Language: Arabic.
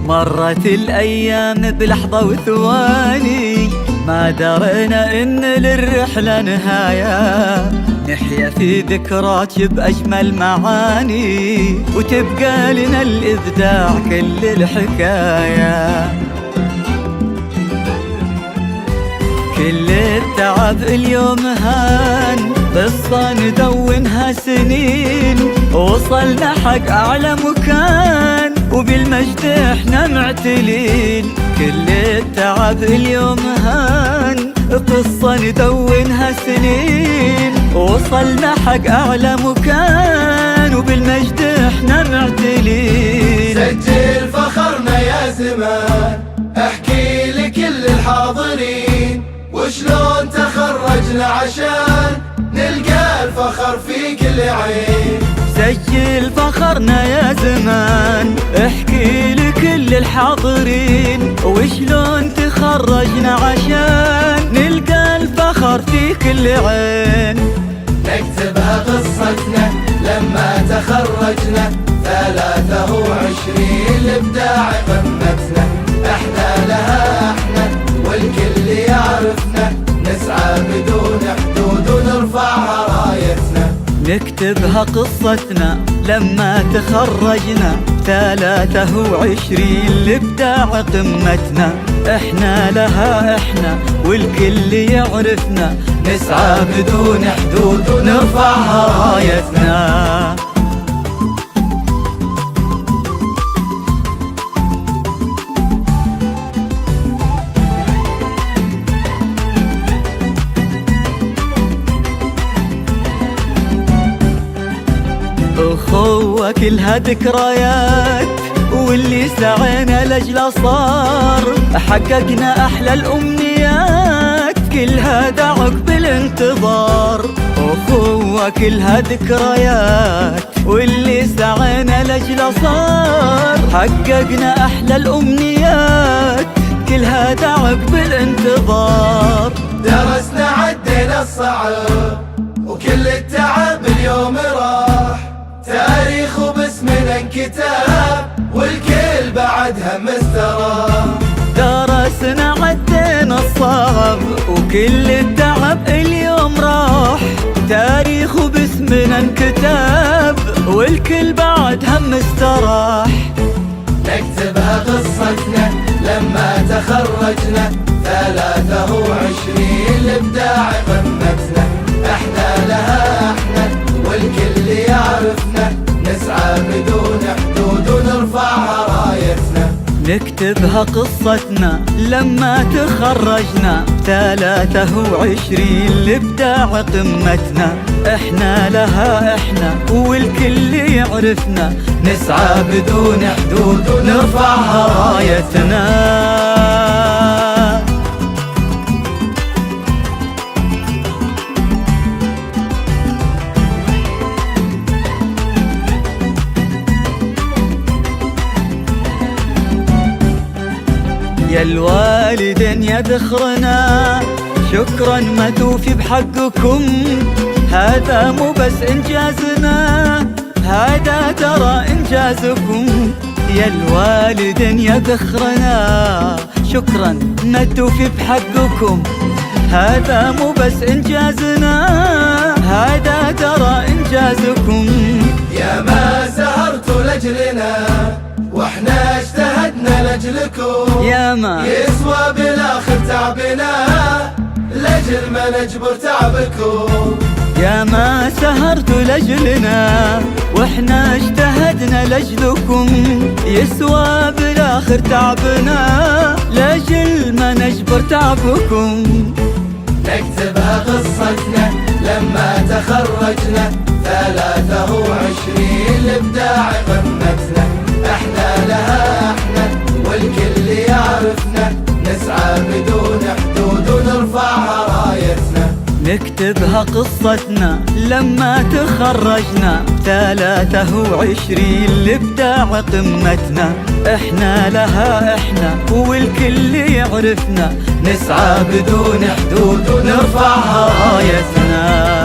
مرت الأيام بلحظة وثواني، ما درينا إن للرحلة نهاية، نحيا في ذكراك بأجمل معاني، وتبقى لنا الإبداع كل الحكاية. كل التعب اليوم هان، قصة ندونها سنين، وصلنا حق أعلى مكان، وبالمجد احنا معتلين. كل التعب اليوم هان، قصة ندونها سنين، وصلنا حق أعلى مكان، وبالمجد احنا معتلين. سجل فخرنا يا زمان، احكي لكل الحاضرين وشلون تخرجنا عشان نلقى الفخر في كل عين. سجل فخرنا يا زمان، احكي لكل الحاضرين وشلون تخرجنا عشان نلقى الفخر في كل عين. نكتبها قصتنا لما تخرجنا، 23 الابداع قمتنا، احنا لها احنا والكل يعرفنا، نسعى بدون حدود ونرفعها رايتنا. نكتبها قصتنا لما تخرجنا، 23 الابداع قمتنا، احنا لها احنا والكل يعرفنا، نسعى بدون حدود ونرفعها رايتنا. أخوة كلها ذكريات، واللي سعينا لجله صار، حققنا أحلى الأمنيات، كلها دعك بالانتظار. أخوة كلها ذكريات، واللي سعينا لجله صار، حققنا أحلى الأمنيات، كلها دعك بالانتظار. درسنا عدينا الصعب وكل التعب اليوم راح، تاريخ وباسمنا انكتاب والكل بعد هم استراح. درسنا عدينا الصعب وكل التعب اليوم راح، تاريخ وباسمنا انكتاب والكل بعد هم استراح. نكتبها قصتنا لما تخرجنا، 23 الابداع قمتنا، احنا لها احنا والكل يعرفنا، نسعى بدون حدود ونرفعها رايتنا. نكتبها قصتنا لما تخرجنا، 23 الابداع قمتنا، احنا لها احنا والكل يعرفنا، نسعى بدون حدود ونرفعها رايتنا. يا الوالدين يا ذخرنا، شكرا ما توفي بحقكم، هذا مو بس إنجازنا، هذا ترى إنجازكم. يا الوالدين يا ذخرنا، شكرا ما توفي بحقكم، هذا مو بس إنجازنا، هذا ترى إنجازكم. يا ما سهرتوا لجلنا واحنا اجتهدنا لجلكم، يا ما يسوى بالاخر تعبنا لجل ما نجبر تعبكم. يا ما سهرتوا لجلنا واحنا اجتهدنا لجلكم، يسوى بالاخر تعبنا لجل ما نجبر تعبكم. نكتبها قصتنا لما تخرجنا، 23 الابداع قمتنا، احنا لها احنا والكل يعرفنا، نسعى بدون حدود ونرفعها رايتنا. نكتبها قصتنا لما تخرجنا، 23 الابداع قمتنا، احنا لها احنا والكل يعرفنا، نسعى بدون حدود ونرفعها رايتنا.